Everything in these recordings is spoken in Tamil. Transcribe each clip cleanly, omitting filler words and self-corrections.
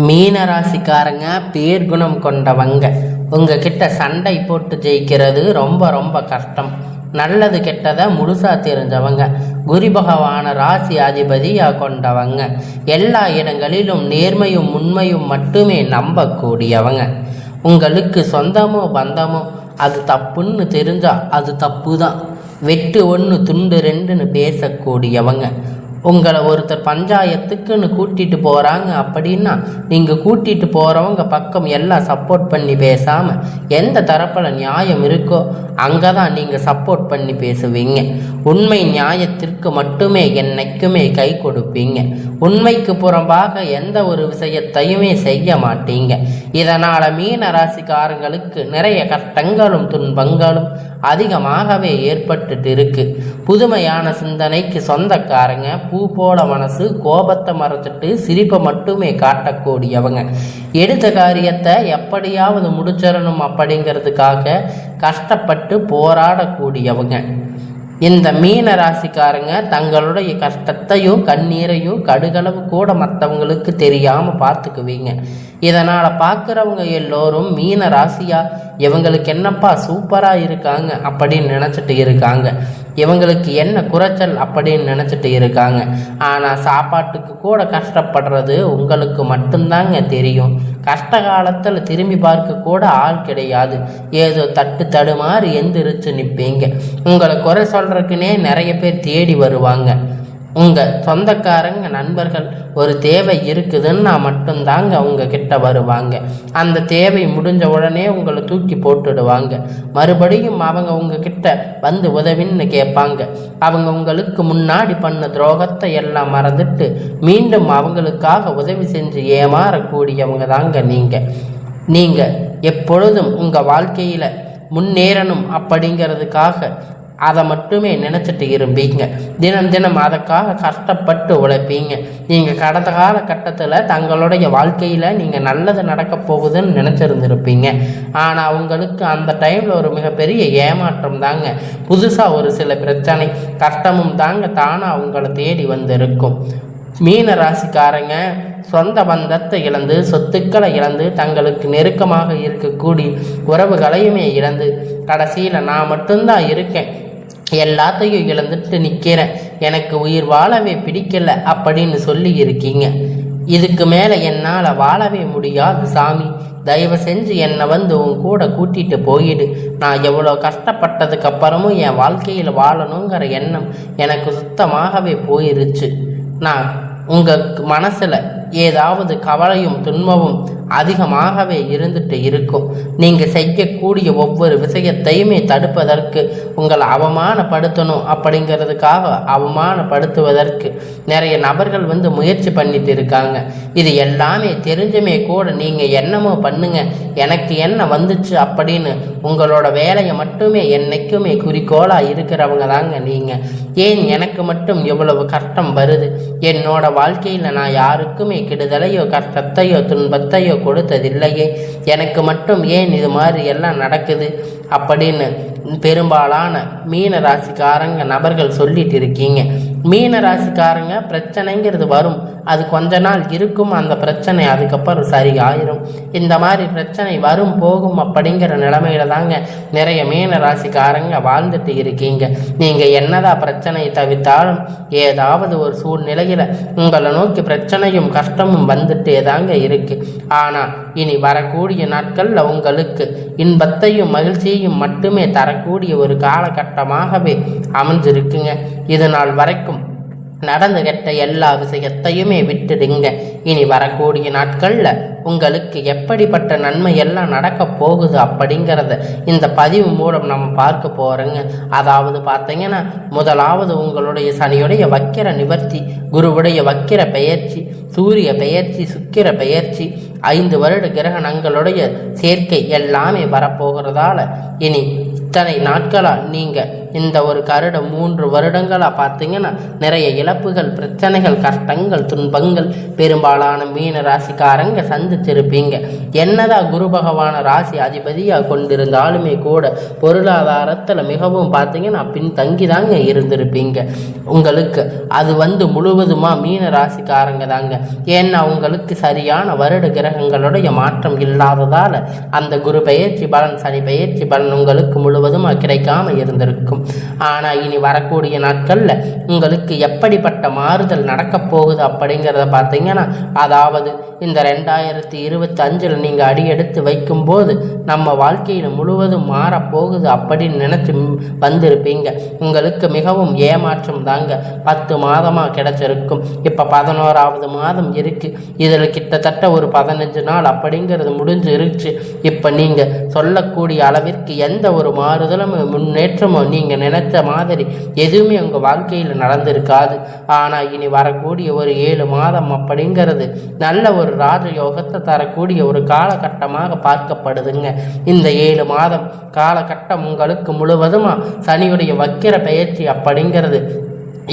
மீனராசிக்காரங்க பேர்குணம் கொண்டவங்க. உங்ககிட்ட சண்டை போட்டு ஜெயிக்கிறது ரொம்ப ரொம்ப கஷ்டம். நல்லது கெட்டதை முழுசா தெரிஞ்சவங்க. குரு பகவான ராசி அதிபதியா கொண்டவங்க. எல்லா இடங்களிலும் நேர்மையும் உண்மையும் மட்டுமே நம்பக்கூடியவங்க. உங்களுக்கு சொந்தமோ பந்தமோ அது தப்புன்னு தெரிஞ்சா அது தப்பு தான். வெட்டு ஒன்று துண்டு ரெண்டுன்னு பேசக்கூடியவங்க. உங்களை ஒருத்தர் பஞ்சாயத்துக்குன்னு கூட்டிகிட்டு போகிறாங்க அப்படின்னா நீங்கள் கூட்டிகிட்டு போகிறவங்க பக்கம் எல்லாம் சப்போர்ட் பண்ணி பேசாமல் எந்த தரப்பில் நியாயம் இருக்கோ அங்கே தான் நீங்கள் சப்போர்ட் பண்ணி பேசுவீங்க. உண்மை நியாயத்திற்கு மட்டுமே என்னைக்குமே கை கொடுப்பீங்க. உண்மைக்கு புறம்பாக எந்த ஒரு விஷயத்தையுமே செய்ய மாட்டீங்க. இதனால் மீன ராசிக்காரங்களுக்கு நிறைய கஷ்டங்களும் துன்பங்களும் அதிகமாகவே ஏற்பட்டுட்டு இருக்கு. புதுமையான சிந்தனைக்கு சொந்தக்காரங்க. பூ போல மனசு, கோபத்தை மறைச்சிட்டு சிரிப்பை மட்டுமே காட்டக்கூடியவங்க. எடுத்த காரியத்தை எப்படியாவது முடிச்சிடணும் அப்படிங்கிறதுக்காக கஷ்டப்பட்டு போராடக்கூடியவங்க. இந்த மீன ராசிக்காரங்க தங்களுடைய கஷ்டத்தையும் கண்ணீரையும் கடுகளவு கூட மற்றவங்களுக்கு தெரியாமல் பார்த்துக்குவீங்க. இதனால் பார்க்குறவங்க எல்லோரும் மீன ராசியா இவங்களுக்கு என்னப்பா சூப்பராக இருக்காங்க அப்படின்னு நினச்சிட்டு இருக்காங்க. இவங்களுக்கு என்ன குறைச்சல் அப்படின்னு நினச்சிட்டு இருக்காங்க. ஆனால் சாப்பாட்டுக்கு கூட கஷ்டப்படுறது உங்களுக்கு மட்டும்தாங்க தெரியும். கஷ்ட காலத்தில் திரும்பி பார்க்க கூட ஆள் கிடையாது. ஏதோ தடுமாறி எந்திரிச்சு நிற்பீங்க. உங்களை குறை சொல்கிறதுக்குனே நிறைய பேர் தேடி வருவாங்க. உங்கள் சொந்தக்காரங்க நண்பர்கள் ஒரு தேவை இருக்குதுன்னா மட்டும்தாங்க உங்ககிட்ட வருவாங்க. அந்த தேவை முடிஞ்ச உடனே உங்களை தூக்கி போட்டுடுவாங்க. மறுபடியும் அவங்க உங்ககிட்ட வந்து உதவின்னு கேட்பாங்க. அவங்க உங்களுக்கு முன்னாடி பண்ண துரோகத்தை எல்லாம் மறந்துட்டு மீண்டும் அவங்களுக்காக உதவி செஞ்சு ஏமாறக்கூடியவங்க தாங்க நீங்கள் எப்பொழுதும் உங்கள் வாழ்க்கையில் முன்னேறணும் அப்படிங்கிறதுக்காக அதை மட்டுமே நினச்சிட்டு இருப்பீங்க. தினம் தினம் அதுக்காக கஷ்டப்பட்டு உழைப்பீங்க. நீங்கள் கடந்த காலகட்டத்தில் தங்களுடைய வாழ்க்கையில் நீங்கள் நல்லது நடக்க போகுதுன்னு நினச்சிருந்துருப்பீங்க. ஆனால் உங்களுக்கு அந்த டைமில் ஒரு மிகப்பெரிய ஏமாற்றம் தாங்க. புதுசாக ஒரு சில பிரச்சனை கஷ்டமும் தாங்க தானாக உங்களை தேடி வந்திருக்கும். மீன ராசிக்காரங்க சொந்த பந்தத்தை இழந்து, சொத்துக்களை இழந்து, தங்களுக்கு நெருக்கமாக இருக்கக்கூடிய உறவுகளையுமே இழந்து, கடைசியில் நான் மட்டும்தான் இருக்கேன், எல்லாத்தையும் இழந்துட்டு நிற்கிறேன், எனக்கு உயிர் வாழவே பிடிக்கல அப்படின்னு சொல்லி இருக்கீங்க. இதுக்கு மேலே என்னால் வாழவே முடியாது சாமி, தயவு செஞ்சு என்னை வந்து உன் கூட கூட்டிகிட்டு போயிடு. நான் எவ்வளோ கஷ்டப்பட்டதுக்கு அப்புறமும் என் வாழ்க்கையில் வாழணுங்கிற எண்ணம் எனக்கு சுத்தமாகவே போயிருச்சு. நான் உங்கள் மனசில் ஏதாவது கவலையும் துன்பமும் அதிகமாகவே இருந்துட்டு இருக்கும். நீங்கள் செய்யக்கூடிய ஒவ்வொரு விஷயத்தையுமே தடுப்பதற்கு, உங்களை அவமானப்படுத்தணும் அப்படிங்கிறதுக்காக அவமானப்படுத்துவதற்கு நிறைய நபர்கள் வந்து முயற்சி பண்ணிட்டு இருக்காங்க. இது எல்லாமே தெரிஞ்சுமே கூட நீங்கள் என்னமோ பண்ணுங்க, எனக்கு என்ன வந்துச்சு அப்படின்னு உங்களோட வேலையை மட்டுமே என்னைக்குமே குறிக்கோளாக இருக்கிறவங்க தாங்க நீங்கள். ஏன் எனக்கு மட்டும் எவ்வளவு கஷ்டம் வருது? என்னோட வாழ்க்கையில் நான் யாருக்குமே கெடுதலையோ கஷ்டத்தையோ துன்பத்தையோ கொடுத்ததில்லையே, எனக்கு மட்டும் ஏன் இது மாதிரி எல்லாம் நடக்குது அப்படின்னு பெரும்பாலான மீன ராசிக்காரங்க நபர்கள் சொல்லிட்டு இருக்கீங்க. மீன ராசிக்காரங்க பிரச்சனைங்கிறது வரும், அது கொஞ்ச நாள் இருக்கும், அந்த பிரச்சனை அதுக்கப்புறம் சரி ஆயிரும். இந்த மாதிரி பிரச்சனை வரும் போகும் அப்படிங்கிற நிலைமையில தாங்க நிறைய மீன ராசிக்காரங்க வாழ்ந்துட்டு இருக்கீங்க. நீங்கள் என்னதான் பிரச்சனையை தவிர்த்தாலும் ஏதாவது ஒரு சூழ்நிலையில் உங்களை நோக்கி பிரச்சனையும் கஷ்டமும் வந்துட்டே தாங்க இருக்கு. ஆனால் இனி வரக்கூடிய நாட்களில் உங்களுக்கு இன்பத்தையும் மகிழ்ச்சியையும் மட்டுமே தரக்கூடிய ஒரு காலகட்டமாகவே அமைஞ்சிருக்குங்க. இது நாள் வரைக்கும் நடந்து கெட்ட எல்லா விஷயத்தையுமே விட்டுடுங்க. இனி வரக்கூடிய நாட்களில் உங்களுக்கு எப்படிப்பட்ட நன்மை எல்லாம் நடக்க போகுது அப்படிங்கிறத இந்த பதிவு மூலம் நம்ம பார்க்க போகிறோங்க. அதாவது பார்த்தீங்கன்னா, முதலாவது உங்களுடைய சனியுடைய வக்கிர நிவர்த்தி, குருவுடைய வக்கிர பெயர்ச்சி, சூரிய பெயர்ச்சி, சுக்கிர பெயர்ச்சி, 5 வருட கிரகணங்களுடைய சேர்க்கை எல்லாமே வரப்போகிறதால இனி இத்தனை நாட்களாக நீங்கள் இந்த ஒரு கருடம் 3 வருடங்களாக பார்த்தீங்கன்னா நிறைய இழப்புகள், பிரச்சனைகள், கஷ்டங்கள், துன்பங்கள் பெரும்பாலான மீன ராசிக்காரங்க சந்திச்சிருப்பீங்க. என்னதான் குரு பகவான ராசி அதிபதியாக கொண்டிருந்தாலுமே கூட பொருளாதாரத்தில் மிகவும் பார்த்தீங்கன்னா பின்தங்கி தாங்க இருந்திருப்பீங்க. உங்களுக்கு அது முழுவதுமாக மீன ராசிக்காரங்க தாங்க. ஏன்னா உங்களுக்கு சரியான வருட கிரகங்களுடைய மாற்றம் இல்லாததால் அந்த குரு பெயர்ச்சி பலன், சனி பெயர்ச்சி பலன் உங்களுக்கு முழுவதுமாக கிடைக்காம இருந்திருக்கும். ஆனால் இனி வரக்கூடிய நாட்களில் உங்களுக்கு எப்படிப்பட்ட மாறுதல் நடக்க போகுது அப்படிங்கிறத பார்த்தீங்கன்னா, அதாவது இந்த 2025 நீங்கள் அடியெடுத்து வைக்கும்போது நம்ம வாழ்க்கையில் முழுவதும் மாறப்போகுது அப்படின்னு நினச்சி வந்திருப்பீங்க. உங்களுக்கு மிகவும் ஏமாற்றம் தாங்க 10 மாதமாக கிடைச்சிருக்கும். இப்போ 11வது மாதம் இருக்குது. இதில் கிட்டத்தட்ட ஒரு 15 நாள் அப்படிங்கிறது முடிஞ்சு இருந்துச்சு. இப்போ நீங்கள் சொல்லக்கூடிய அளவிற்கு எந்த ஒரு மாறுதலும் முன்னேற்றமோ நீங்கள் நினைச்ச மாதிரி எதுவுமே உங்கள் வாழ்க்கையில் நடந்திருக்காது. ஆனால் இனி வரக்கூடிய ஒரு 7 மாதம் அப்படிங்கிறது நல்ல ஒரு ராஜயோகத்தை தரக்கூடிய ஒரு காலகட்டமாக பார்க்கப்படுதுங்க. இந்த 7 மாதம் காலகட்டம் உங்களுக்கு முழுவதுமா சனியுடைய வக்கிர பெயர்ச்சி அப்படிங்கிறது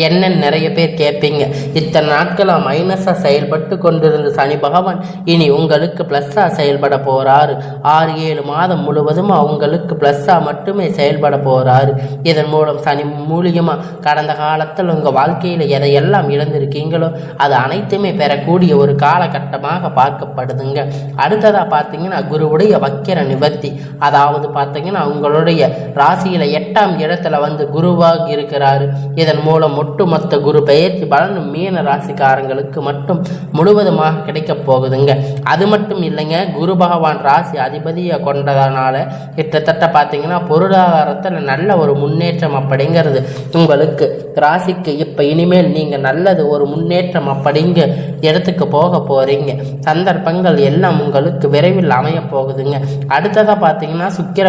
என்னன்னு நிறைய பேர் கேட்பீங்க. இத்தனை நாட்களாக மைனஸாக செயல்பட்டு கொண்டிருந்த சனி பகவான் இனி உங்களுக்கு ப்ளஸ்ஸாக செயல்பட போகிறாரு. 6-7 மாதம் முழுவதும் உங்களுக்கு ப்ளஸ்ஸாக மட்டுமே செயல்பட போகிறாரு. இதன் மூலம் சனி மூலியமாக கடந்த காலத்தில் உங்கள் வாழ்க்கையில் எதையெல்லாம் இழந்திருக்கீங்களோ அது அனைத்துமே பெறக்கூடிய ஒரு காலகட்டமாக பார்க்கப்படுதுங்க. அடுத்ததாக பார்த்தீங்கன்னா குருவுடைய வக்கிர நிவர்த்தி, அதாவது பார்த்தீங்கன்னா உங்களுடைய ராசியில் 8ஆம் இடத்துல குருவாக இருக்கிறாரு. இதன் மூலம் ஒட்டுமொத்த குரு பெயர்ச்சி பலன் மீன ராசிக்காரங்களுக்கு மட்டும் முழுவதுமாக கிடைக்க போகுதுங்க. அது மட்டும் இல்லைங்க, குரு பகவான் ராசி அதிபதியை கொண்டதனால கிட்டத்தட்ட பார்த்தீங்கன்னா பொருளாதாரத்தில் நல்ல ஒரு முன்னேற்றம் அப்படிங்கிறது உங்களுக்கு ராசிக்கு இப்போ இனிமேல் நீங்கள் நல்லது ஒரு முன்னேற்றம் அப்படிங்க இடத்துக்கு போக போகிறீங்க. சந்தர்ப்பங்கள் எல்லாம் உங்களுக்கு விரைவில் அமைய போகுதுங்க. அடுத்ததாக பார்த்தீங்கன்னா சுக்கிர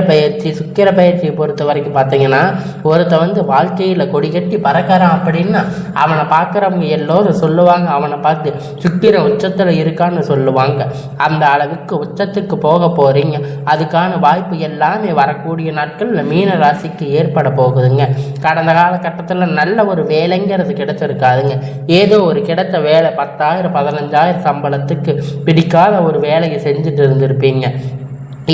பயிற்சியை பொறுத்த வரைக்கும் பார்த்தீங்கன்னா ஒருத்த வாழ்க்கையில் கொடிகட்டி பறக்கிறான் அப்படின்னா அவனை பார்க்குறவங்க எல்லோரும் சொல்லுவாங்க, அவனை பார்த்து சுக்கிர உச்சத்தில் இருக்கான்னு சொல்லுவாங்க. அந்த அளவுக்கு உச்சத்துக்கு போக போகிறீங்க. அதுக்கான வாய்ப்பு எல்லாமே வரக்கூடிய நாட்களில் மீன ராசிக்கு ஏற்பட போகுதுங்க. கடந்த காலகட்டத்தில் நல்ல ஒரு வேலைங்கிறது கிடைச்சிருக்காதுங்க. ஏதோ ஒரு கிடைத்த வேலை 10,000 15,000 சம்பளத்துக்கு பிடிக்காத ஒரு வேலையை செஞ்சுட்டு இருந்திருப்பீங்க.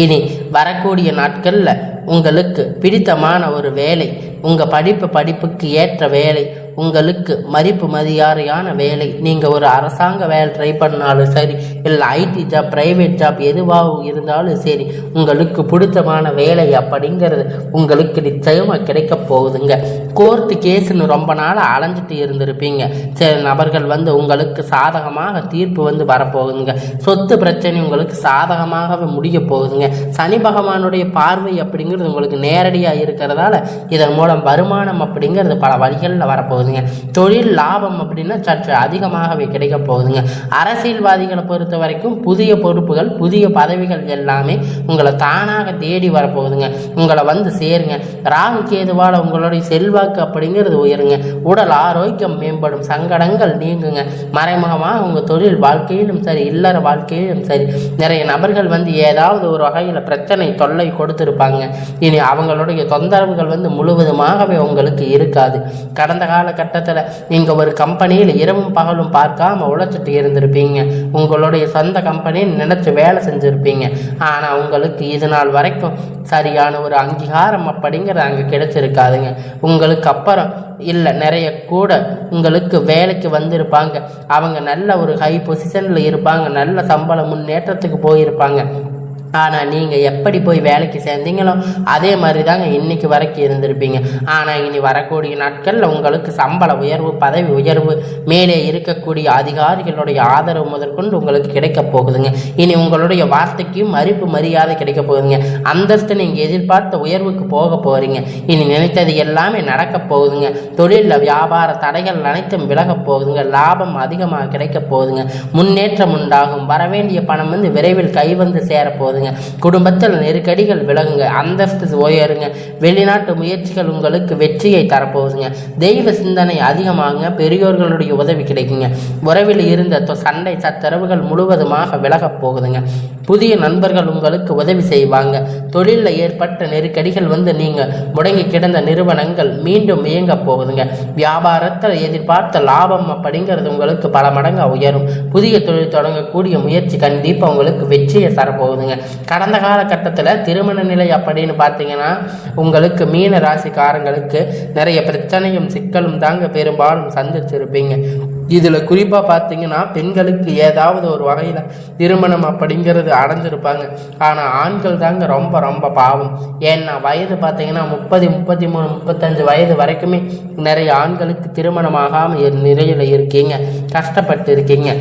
இனி வரக்கூடிய நாட்களில் உங்களுக்கு பிடித்தமான ஒரு வேலை, உங்கள் படிப்புக்கு ஏற்ற வேலை, உங்களுக்கு மதிப்பு மரியாதையான வேலை, நீங்கள் ஒரு அரசாங்க வேலை ட்ரை பண்ணாலும் சரி, இல்லை ஐடி ஜாப், ப்ரைவேட் ஜாப் எதுவாக இருந்தாலும் சரி, உங்களுக்கு பிடித்தமான வேலை அப்படிங்கிறது உங்களுக்கு நிச்சயமாக கிடைக்க போகுதுங்க. கோர்ட்டு கேஸுன்னு ரொம்ப நாள் அலைஞ்சிட்டு இருந்திருப்பீங்க. சில நபர்கள் உங்களுக்கு சாதகமாக தீர்ப்பு வரப்போகுதுங்க. சொத்து பிரச்சனை உங்களுக்கு சாதகமாகவே முடிய போகுதுங்க. சனி பகவானுடைய பார்வை அப்படிங்கிறது உங்களுக்கு நேரடியாக இருக்கிறதால இதன் மூலம் வருமானம் அப்படிங்கிறது பல வழிகளில் வரப்போகுதுங்க. தொழில் லாபம் அப்படின்னா சற்று அதிகமாகவே கிடைக்க போகுதுங்க. அரசியல்வாதிகளை பொறுத்த வரைக்கும் புதிய பொறுப்புகள், புதிய பதவிகள் எல்லாமே உங்களை தானாக தேடி வரப்போகுதுங்க. உங்களை சேருங்க. ராகு கேதுவால் உங்களுடைய செல்வாக்கு அப்படிங்கிறது உயருங்க. உடல் ஆரோக்கியம் மேம்படும், சங்கடங்கள் நீங்குங்க. மறைமுகமாக உங்கள் தொழில் வாழ்க்கையிலும் சரி, இல்லற வாழ்க்கையிலும் சரி, நிறைய நபர்கள் ஏதாவது ஒரு வகையில் பிரச்சனை தொல்லை கொடுத்திருப்பாங்க. இனி அவங்களுடைய தொந்தரவுகள் முழுவதுமாகவே உங்களுக்கு இருக்காது. கடந்த காலகட்டத்தில் நீங்கள் ஒரு கம்பெனியில் இரவும் பகலும் பார்க்காம உழைச்சிட்டு இருந்திருப்பீங்க. உங்களுடைய சொந்த கம்பெனின்னு நினைச்சு வேலை செஞ்சிருப்பீங்க. ஆனால் உங்களுக்கு இது நாள் வரைக்கும் சரியான ஒரு அங்கீகாரம் அப்படிங்கிறது அங்கே கிடைச்சிருக்காதுங்க. உங்களுக்கு அப்புறம் இல்லை நிறைய கூட உங்களுக்கு வேலைக்கு வந்திருப்பாங்க. அவங்க நல்ல ஒரு ஹை பொசிஷனில் இருப்பாங்க, நல்ல சம்பள முன்னேற்றத்துக்கு போயிருப்பாங்க. ஆனால் நீங்கள் எப்படி போய் வேலைக்கு சேர்ந்தீங்களோ அதே மாதிரி தாங்க இன்றைக்கி வரைக்கும் இருந்திருப்பீங்க. ஆனால் இனி வரக்கூடிய நாட்களில் உங்களுக்கு சம்பள உயர்வு, பதவி உயர்வு, மேலே இருக்கக்கூடிய அதிகாரிகளுடைய ஆதரவு முதற்கொண்டு உங்களுக்கு கிடைக்க போகுதுங்க. இனி உங்களுடைய வார்த்தைக்கும் மதிப்பு மரியாதை கிடைக்க போகுதுங்க. அந்தஸ்து நீங்கள் எதிர்பார்த்த உயர்வுக்கு போக போகிறீங்க. இனி நினைத்தது எல்லாமே நடக்க போகுதுங்க. தொழிலில் வியாபார தடைகள் அனைத்தும் விலக போகுதுங்க. லாபம் அதிகமாக கிடைக்க போகுதுங்க. முன்னேற்றம் உண்டாகும். வரவேண்டிய பணம் விரைவில் கை சேரப்போகுது. குடும்பத்தில் நெருக்கடிகள் விலகுங்க. அந்தஸ்து உயருங்க. வெளிநாட்டு முயற்சிகள் உங்களுக்கு வெற்றியை தரப்போகுதுங்க. தெய்வ சிந்தனை அதிகமாகுங்க. பெரியோர்களுடைய உதவி கிடைக்குங்க. உறவில் இருந்த சண்டை சச்சரவுகள் முழுவதுமாக விலகப் போகுதுங்க. புதிய நண்பர்கள் உங்களுக்கு உதவி செய்வாங்க. தொழிலில் ஏற்பட்ட நெருக்கடிகள் நீங்கள் முடங்கி கிடந்த நிறுவனங்கள் மீண்டும் இயங்க போகுதுங்க. வியாபாரத்தில் எதிர்பார்த்த லாபம் அப்படிங்கிறது உங்களுக்கு பல மடங்கு உயரும். புதிய தொழில் தொடங்கக்கூடிய முயற்சி கண்டிப்பாக உங்களுக்கு வெற்றியை தரப்போகுதுங்க. கடந்த காலகட்டத்தில் திருமண நிலை அப்படின்னு பார்த்தீங்கன்னா உங்களுக்கு மீன ராசிக்காரங்களுக்கு நிறைய பிரச்சனையும் சிக்கலும் தாங்க பெரும்பாலும் சந்திச்சிருப்பீங்க. இதில் குறிப்பாக பார்த்தீங்கன்னா பெண்களுக்கு ஏதாவது ஒரு வகையில் திருமணம் அப்படிங்கிறது அடைஞ்சிருப்பாங்க. ஆனால் ஆண்கள் தாங்க ரொம்ப ரொம்ப பாவம். ஏன்னா வயது பார்த்தீங்கன்னா 30, 33, 35 வயது வரைக்குமே நிறைய ஆண்களுக்கு திருமணமாகாமல் நிலையில் இருக்கீங்க, கஷ்டப்பட்டு இருக்கீங்க.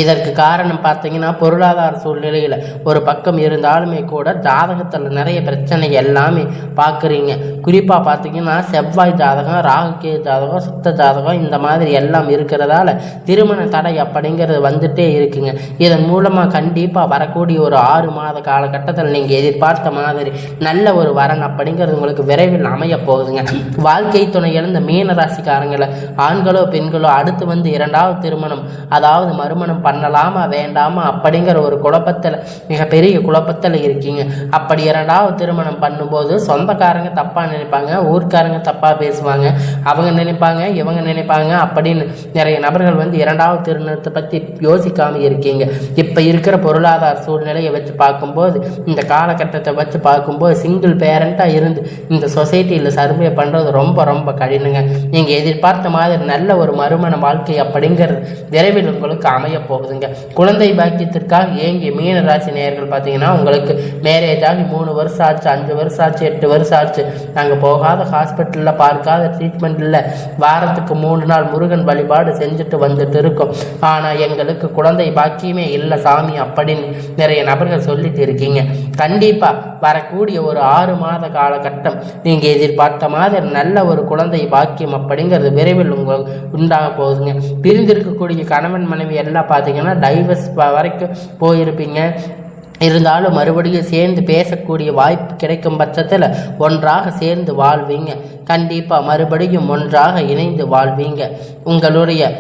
இதற்கு காரணம் பார்த்தீங்கன்னா பொருளாதார சூழ்நிலையில் ஒரு பக்கம் இருந்தாலுமே கூட ஜாதகத்தில் நிறைய பிரச்சனை எல்லாமே பார்க்குறீங்க. குறிப்பாக பார்த்தீங்கன்னா செவ்வாய் ஜாதகம், ராகுகே ஜாதகம், சுத்த ஜாதகம் இந்த மாதிரி எல்லாம் இருக்கிறதால திருமண தடை அப்படிங்கிறது வந்துட்டே இருக்குங்க. இதன் மூலமாக கண்டிப்பாக வரக்கூடிய ஒரு 6 மாத காலகட்டத்தில் நீங்கள் எதிர்பார்த்த மாதிரி நல்ல ஒரு வரன் அப்படிங்கிறது உங்களுக்கு விரைவில் அமைய போகுதுங்க. வாழ்க்கை துணை இழந்த மீன ராசிக்காரங்களை ஆண்களோ பெண்களோ அடுத்து 2வது திருமணம் அதாவது மறுமணம் பண்ணலாமா வேண்டாமா அப்படிங்கிற ஒரு குழப்பத்தில், மிகப்பெரிய குழப்பத்தில் இருக்கீங்க. அப்படி 2வது திருமணம் பண்ணும்போது சொந்தக்காரங்க தப்பாக நினைப்பாங்க, ஊர்க்காரங்க தப்பாக பேசுவாங்க, அவங்க நினைப்பாங்க இவங்க நினைப்பாங்க அப்படின்னு நிறைய நபர்கள் 2வது திருமணத்தை பற்றி யோசிக்காமல் இருக்கீங்க. இப்போ இருக்கிற பொருளாதார சூழ்நிலையை வச்சு பார்க்கும்போது, இந்த காலகட்டத்தை வச்சு பார்க்கும்போது சிங்கிள் பேரண்ட்டாக இருந்து இந்த சொசைட்டியில் சர்வே பண்ணுறது ரொம்ப ரொம்ப கடினங்க. நீங்கள் எதிர்பார்த்த மாதிரி நல்ல ஒரு மறுமண வாழ்க்கை அப்படிங்கிறது விரைவில் உங்களுக்கு அமைய போகுதுங்க. குழந்தை பாக்கியத்திற்காக ஏங்கிய மீன ராசி நேயர்கள் பார்த்தீங்கன்னா உங்களுக்கு மேரேஜ் ஆகி 3 வருஷம் ஆச்சு, 5 வருஷம் ஆச்சு, 8 வருஷம் ஆச்சு, நாங்கள் போகாத ஹாஸ்பிட்டலில் பார்க்காத ட்ரீட்மெண்ட் இல்லை, வாரத்துக்கு 3 நாள் முருகன் வழிபாடு செஞ்சுட்டு வந்துட்டு இருக்கோம், ஆனால் எங்களுக்கு குழந்தை பாக்கியமே இல்லை சாமி அப்படின்னு நிறைய நபர்கள் சொல்லிட்டு இருக்கீங்க. கண்டிப்பாக வரக்கூடிய ஒரு 6 மாத காலகட்டம் நீங்கள் எதிர்பார்த்த மாதிரி நல்ல ஒரு குழந்தை பாக்கியம் அப்படிங்கிறது விரைவில் உங்களுக்கு உண்டாக போகுதுங்க. பிரிந்திருக்கக்கூடிய கணவன் மனைவி எல்லாம் பார்த்தீங்கன்னா டைவர்ஸ் வரைக்கும் போயிருப்பீங்க. இருந்தாலும் மறுபடியும் சேர்ந்து பேசக்கூடிய வாய்ப்பு கிடைக்கும் பட்சத்தில் ஒன்றாக சேர்ந்து வாழ்வீங்க. கண்டிப்பாக மறுபடியும் ஒன்றாக இணைந்து வாழ்வீங்க. உங்களுடைய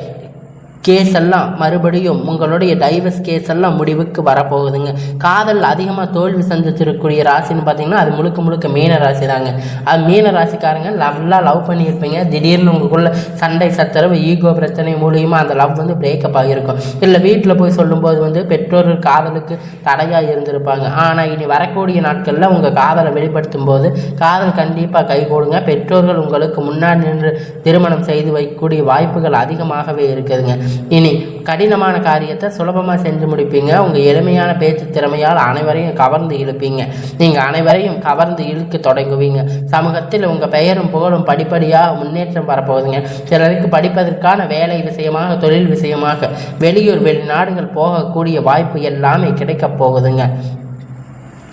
கேஸ் எல்லாம் மறுபடியும் உங்களுடைய டைவர்ஸ் கேஸ் எல்லாம் முடிவுக்கு வரப்போகுதுங்க. காதல் அதிகமாக தோல்வி சந்திச்சிருக்கக்கூடிய ராசின்னு பார்த்தீங்கன்னா அது முழுக்க மீன ராசி தாங்க. அது மீன ராசிக்காரங்க நல்லா லவ் பண்ணியிருப்பீங்க. திடீர்னு உங்களுக்குள்ள சண்டை சச்சரவு ஈகோ பிரச்சனை மூலியமாக அந்த லவ் பிரேக்கப் ஆகியிருக்கும். இல்லை வீட்டில் போய் சொல்லும்போது பெற்றோர்கள் காதலுக்கு தடையாக இருந்திருப்பாங்க. ஆனால் இனி வரக்கூடிய நாட்களில் உங்கள் காதலை வெளிப்படுத்தும் போது காதல் கண்டிப்பாக கைகூடுங்க. பெற்றோர்கள் உங்களுக்கு முன்னாடி நின்று திருமணம் செய்து வைக்கக்கூடிய வாய்ப்புகள் அதிகமாகவே இருக்குதுங்க. இனி கடினமான காரியத்தை சுலபமாக செஞ்சு முடிப்பீங்க. உங்கள் எளிமையான பேச்சு திறமையால் அனைவரையும் கவர்ந்து இழுப்பீங்க. நீங்கள் அனைவரையும் கவர்ந்து இழுக்க தொடங்குவீங்க. சமூகத்தில் உங்கள் பெயரும் புகழும் படிப்படியாக முன்னேற்றம் வரப்போகுதுங்க. சிலருக்கு படிப்பதற்கான வேலை விஷயமாக, தொழில் விஷயமாக வெளியூர் வெளிநாடுகள் போகக்கூடிய வாய்ப்பு எல்லாமே கிடைக்கப் போகுதுங்க.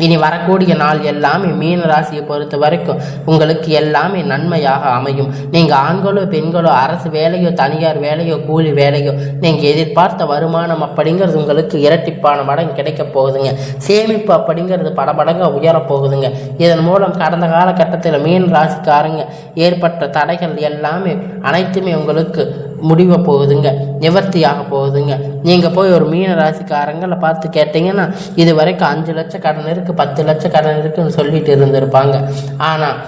இனி வரக்கூடிய நாள் எல்லாமே மீன ராசியை பொறுத்த வரைக்கும் உங்களுக்கு எல்லாமே நன்மையாக அமையும். நீங்கள் ஆண்களோ பெண்களோ அரசு வேலையோ தனியார் வேலையோ கூலி வேலையோ நீங்கள் எதிர்பார்த்த வருமானம் அப்படிங்கிறது உங்களுக்கு இரட்டிப்பான மடங்கு கிடைக்க போகுதுங்க. சேமிப்பு அப்படிங்கிறது படமடங்காக உயரப்போகுதுங்க. இதன் மூலம் கடந்த காலகட்டத்தில் மீன ராசிக்காரங்க ஏற்பட்ட தடைகள் எல்லாமே அனைத்துமே உங்களுக்கு முடிவ போகுதுங்க, நிவர்த்தியாக போகுதுங்க. நீங்கள் போய் ஒரு மீன ராசிக்காரங்களை பார்த்து கேட்டிங்கன்னா இது வரைக்கும் 5 லட்சம் கடன் இருக்குது, 10 லட்சம் கடன் இருக்குன்னு சொல்லிட்டு இருந்திருப்பாங்க. ஆனால்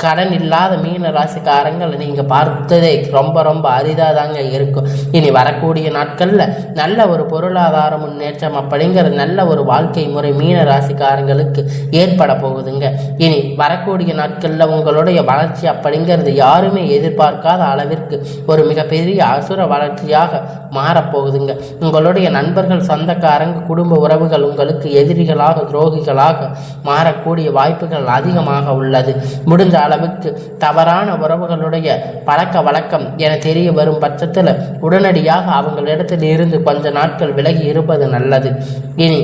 கடன் இல்லாத மீன ராசிக்காரங்களை நீங்கள் பார்த்ததே ரொம்ப ரொம்ப அரிதாக தாங்க இருக்கும். இனி வரக்கூடிய நாட்களில் நல்ல ஒரு பொருளாதார முன்னேற்றம் அப்படிங்கிற நல்ல ஒரு வாழ்க்கை முறை மீன ராசிக்காரங்களுக்கு ஏற்பட போகுதுங்க. இனி வரக்கூடிய நாட்களில் உங்களுடைய வளர்ச்சி அப்படிங்கிறது யாருமே எதிர்பார்க்காத அளவிற்கு ஒரு மிகப்பெரிய அசுர வளர்ச்சியாக மாறப்போகுதுங்க. உங்களுடைய நண்பர்கள், சொந்தக்காரங்க, குடும்ப உறவுகள் உங்களுக்கு எதிரிகளாக, துரோகிகளாக மாறக்கூடிய வாய்ப்புகள் அதிகமாக உள்ளது. முடிஞ்ச அளவுக்கு தவறான உறவுகளுடைய பழக்க வழக்கம் என தெரிய வரும் பட்சத்தில் உடனடியாக அவங்களிடத்தில் இருந்து கொஞ்ச நாட்கள் விலகி இருப்பது நல்லது. இனி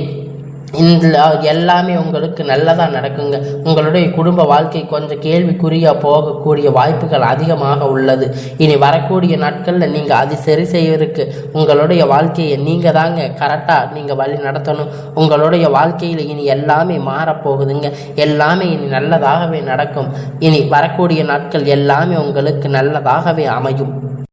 இந்த எல்லாமே உங்களுக்கு நல்லதாக நடக்குங்க. உங்களுடைய குடும்ப வாழ்க்கை கொஞ்சம் கேள்விக்குறியாக போகக்கூடிய வாய்ப்புகள் அதிகமாக உள்ளது. இனி வரக்கூடிய நாட்களில் நீங்கள் அது சரி செய்வதற்கு உங்களுடைய வாழ்க்கையை நீங்கள் தாங்க கரெக்டாக நீங்கள் வழி நடத்தணும். உங்களுடைய வாழ்க்கையில் இனி எல்லாமே மாறப்போகுதுங்க. எல்லாமே இனி நல்லதாகவே நடக்கும். இனி வரக்கூடிய நாட்கள் எல்லாமே உங்களுக்கு நல்லதாகவே அமையும்.